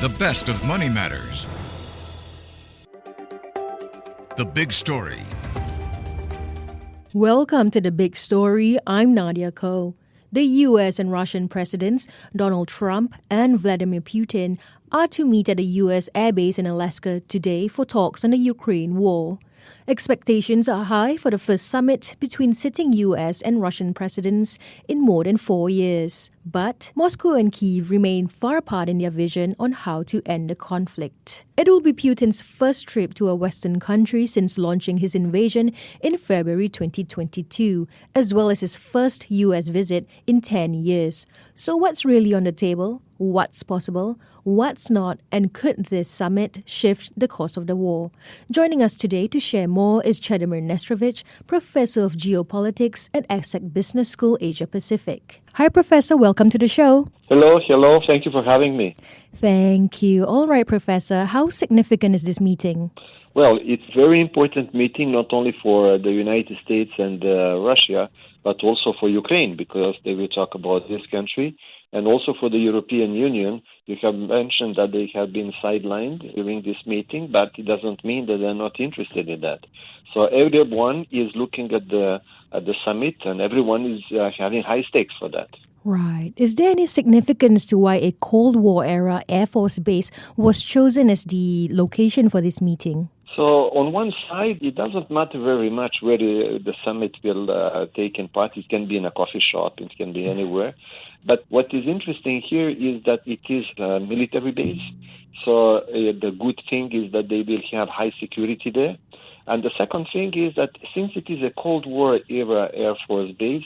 The best of money matters. The Big Story. Welcome to The Big Story. I'm Nadiah Koh. The U.S. and Russian presidents, Donald Trump and Vladimir Putin, are to meet at a U.S. airbase in Alaska today for talks on the Ukraine war. Expectations are high for the first summit between sitting U.S. and Russian presidents in more than 4 years. But Moscow and Kyiv remain far apart in their vision on how to end the conflict. It will be Putin's first trip to a Western country since launching his invasion in February 2022, as well as his first U.S. visit in 10 years. So what's really on the table? What's possible? What's not? And could this summit shift the course of the war? Joining us today to share more is Cedomir Nestorovic, Professor of Geopolitics at ESSEC Business School, Asia Pacific. Hi, Professor. Welcome to the show. Hello. Thank you for having me. Thank you. All right, Professor. How significant is this meeting? Well, it's a very important meeting, not only for the United States and Russia, but also for Ukraine, because they will talk about this country. And also for the European Union, you have mentioned that they have been sidelined during this meeting, but it doesn't mean that they're not interested in that. So everyone is looking at the summit, and everyone is having high stakes for that. Right. Is there any significance to why a Cold War-era Air Force base was chosen as the location for this meeting? So on one side, it doesn't matter very much where the summit will take part. It can be in a coffee shop, it can be anywhere. But what is interesting here is that it is a military base. So the good thing is that they will have high security there. And the second thing is that since it is a Cold War-era Air Force base,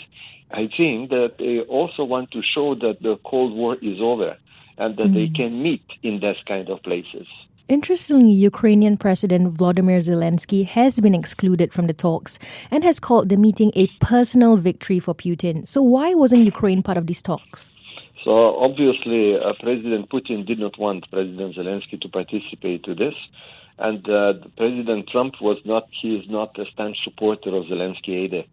I think that they also want to show that the Cold War is over and that they can meet in those kind of places. Interestingly, Ukrainian President Vladimir Zelensky has been excluded from the talks and has called the meeting a personal victory for Putin. So why wasn't Ukraine part of these talks? So obviously, President Putin did not want President Zelensky to participate to this. And President Trump he is not a staunch supporter of Zelensky either.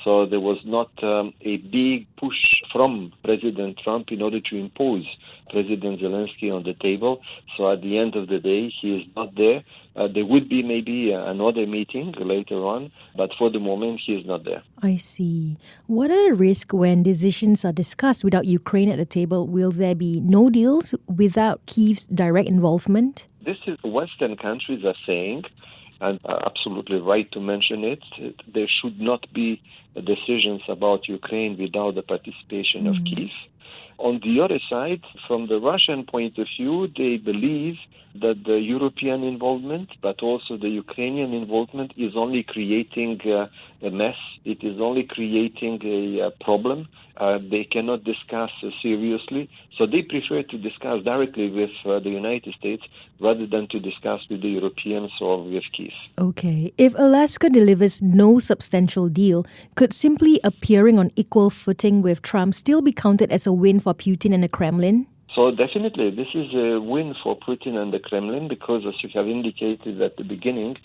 So there was not a big push from President Trump in order to impose President Zelensky on the table. So at the end of the day, he is not there. There would be maybe another meeting later on, but for the moment, he is not there. I see. What are the risks when decisions are discussed without Ukraine at the table? Will there be no deals without Kyiv's direct involvement? This is what Western countries are saying, and are absolutely right to mention it. There should not be decisions about Ukraine without the participation of Kyiv. On the other side, from the Russian point of view, they believe that the European involvement, but also the Ukrainian involvement, is only creating a mess. It is only creating a problem. They cannot discuss seriously. So they prefer to discuss directly with the United States rather than to discuss with the Europeans or with Kyiv. Okay. If Alaska delivers no substantial deal, could simply appearing on equal footing with Trump still be counted as a win for Putin and the Kremlin? So definitely, this is a win for Putin and the Kremlin because, as you have indicated at the beginning,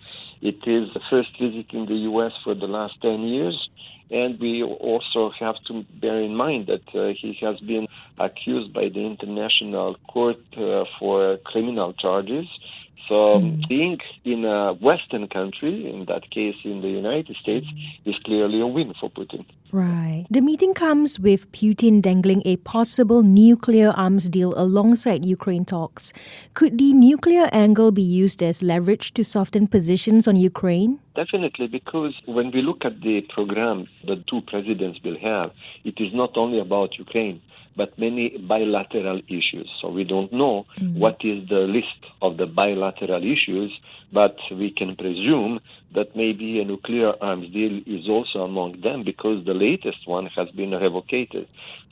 it is the first visit in the U.S. for the last 10 years. And we also have to bear in mind that he has been accused by the International Court for criminal charges. So being in a Western country, in that case in the United States, is clearly a win for Putin. Right. The meeting comes with Putin dangling a possible nuclear arms deal alongside Ukraine talks. Could the nuclear angle be used as leverage to soften positions on Ukraine? Definitely, because when we look at the program the two presidents will have, it is not only about Ukraine, but many bilateral issues. So we don't know what is the list of the bilateral issues, but we can presume that maybe a nuclear arms deal is also among them because the latest one has been revocated.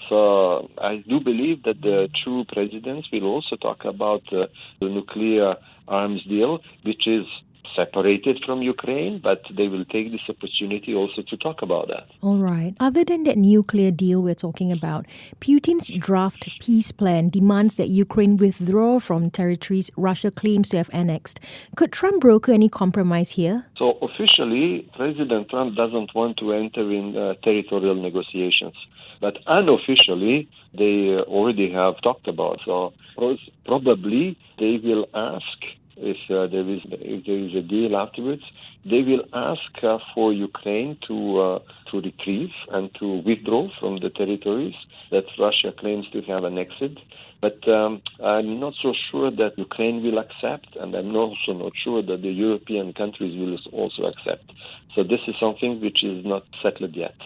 So I do believe that the two presidents will also talk about the nuclear arms deal, which is separated from Ukraine, but they will take this opportunity also to talk about that. All right. Other than that nuclear deal we're talking about, Putin's draft peace plan demands that Ukraine withdraw from territories Russia claims to have annexed. Could Trump broker any compromise here? So officially, President Trump doesn't want to enter in territorial negotiations. But unofficially, they already have talked about. So probably they will ask if there is a deal afterwards. They will ask for Ukraine to retrieve and to withdraw from the territories that Russia claims to have annexed. But I'm not so sure that Ukraine will accept, and I'm also not sure that the European countries will also accept. So this is something which is not settled yet.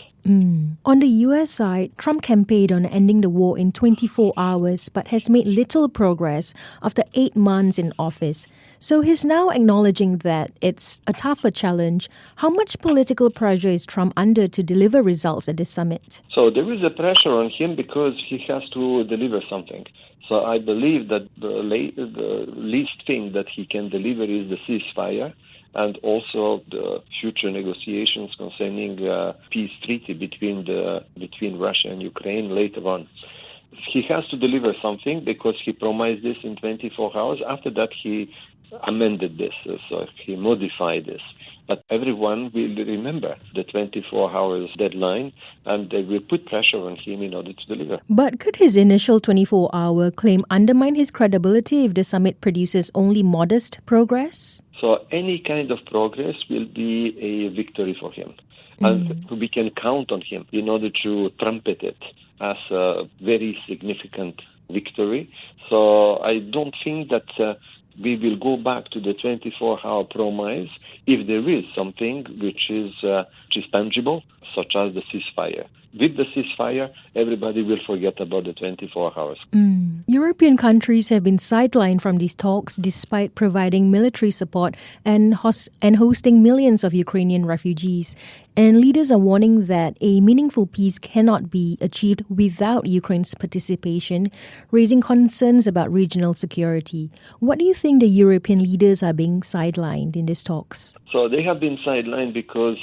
On the U.S. side, Trump campaigned on ending the war in 24 hours but has made little progress after 8 months in office. So he's now acknowledging that it's a tougher challenge. How much political pressure is Trump under to deliver results at this summit? So there is a pressure on him because he has to deliver something. So I believe that the least thing that he can deliver is the ceasefire, and also the future negotiations concerning peace treaty between Russia and Ukraine later on. He has to deliver something because he promised this in 24 hours. After that, he amended this, so he modified this. But everyone will remember the 24 hours deadline, and they will put pressure on him in order to deliver. But could his initial 24-hour claim undermine his credibility if the summit produces only modest progress? So any kind of progress will be a victory for him. And we can count on him in order to trumpet it as a very significant victory. So I don't think that we will go back to the 24-hour promise if there is something which is tangible, such as the ceasefire. With the ceasefire, everybody will forget about the 24 hours. European countries have been sidelined from these talks despite providing military support and hosting millions of Ukrainian refugees. And leaders are warning that a meaningful peace cannot be achieved without Ukraine's participation, raising concerns about regional security. What do you think the European leaders are being sidelined in these talks? So they have been sidelined because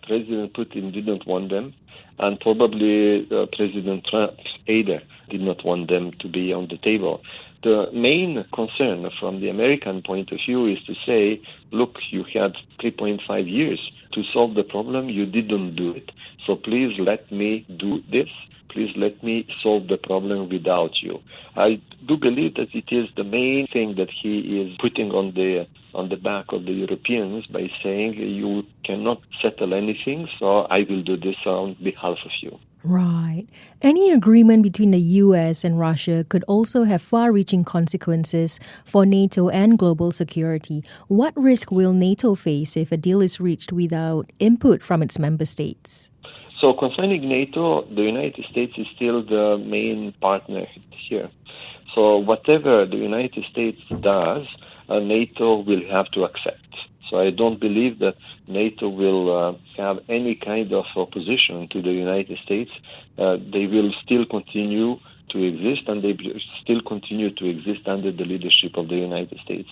President Putin didn't want them. And probably President Trump either did not want them to be on the table. The main concern from the American point of view is to say, look, you had 3.5 years to solve the problem. You didn't do it. So please let me do this. Please let me solve the problem without you. I do believe that it is the main thing that he is putting on the back of the Europeans by saying you cannot settle anything, so I will do this on behalf of you. Right. Any agreement between the U.S. and Russia could also have far-reaching consequences for NATO and global security. What risk will NATO face if a deal is reached without input from its member states? So concerning NATO, the United States is still the main partner here. So whatever the United States does, NATO will have to accept. So I don't believe that NATO will have any kind of opposition to the United States. They will still continue to exist, and they still continue to exist under the leadership of the United States.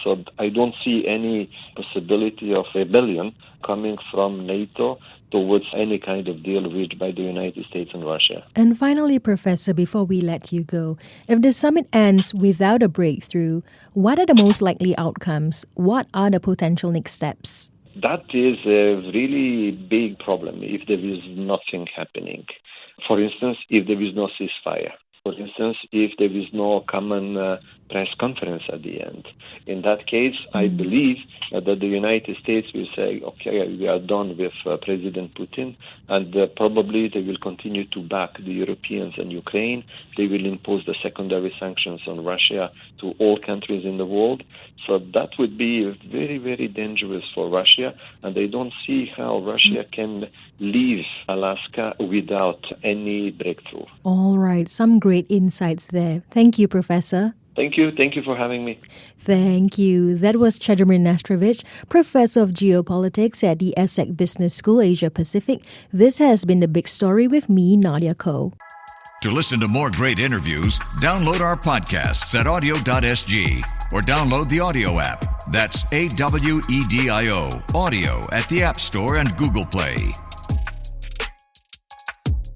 So I don't see any possibility of rebellion coming from NATO towards any kind of deal reached by the United States and Russia. And finally, Professor, before we let you go, if the summit ends without a breakthrough, what are the most likely outcomes? What are the potential next steps? That is a really big problem if there is nothing happening. For instance, if there is no ceasefire. For instance, if there is no common press conference at the end. In that case, I believe that the United States will say, okay, we are done with President Putin, and probably they will continue to back the Europeans and Ukraine. They will impose the secondary sanctions on Russia to all countries in the world. So that would be very, very dangerous for Russia, and I don't see how Russia can leave Alaska without any breakthrough. All right, some great insights there. Thank you, Professor. Thank you. Thank you for having me. Thank you. That was Cedomir Nestorovic, Professor of Geopolitics at the ESSEC Business School, Asia Pacific. This has been The Big Story with me, Nadiah Koh. To listen to more great interviews, download our podcasts at audio.sg or download the audio app. That's AWEDIO, audio at the App Store and Google Play.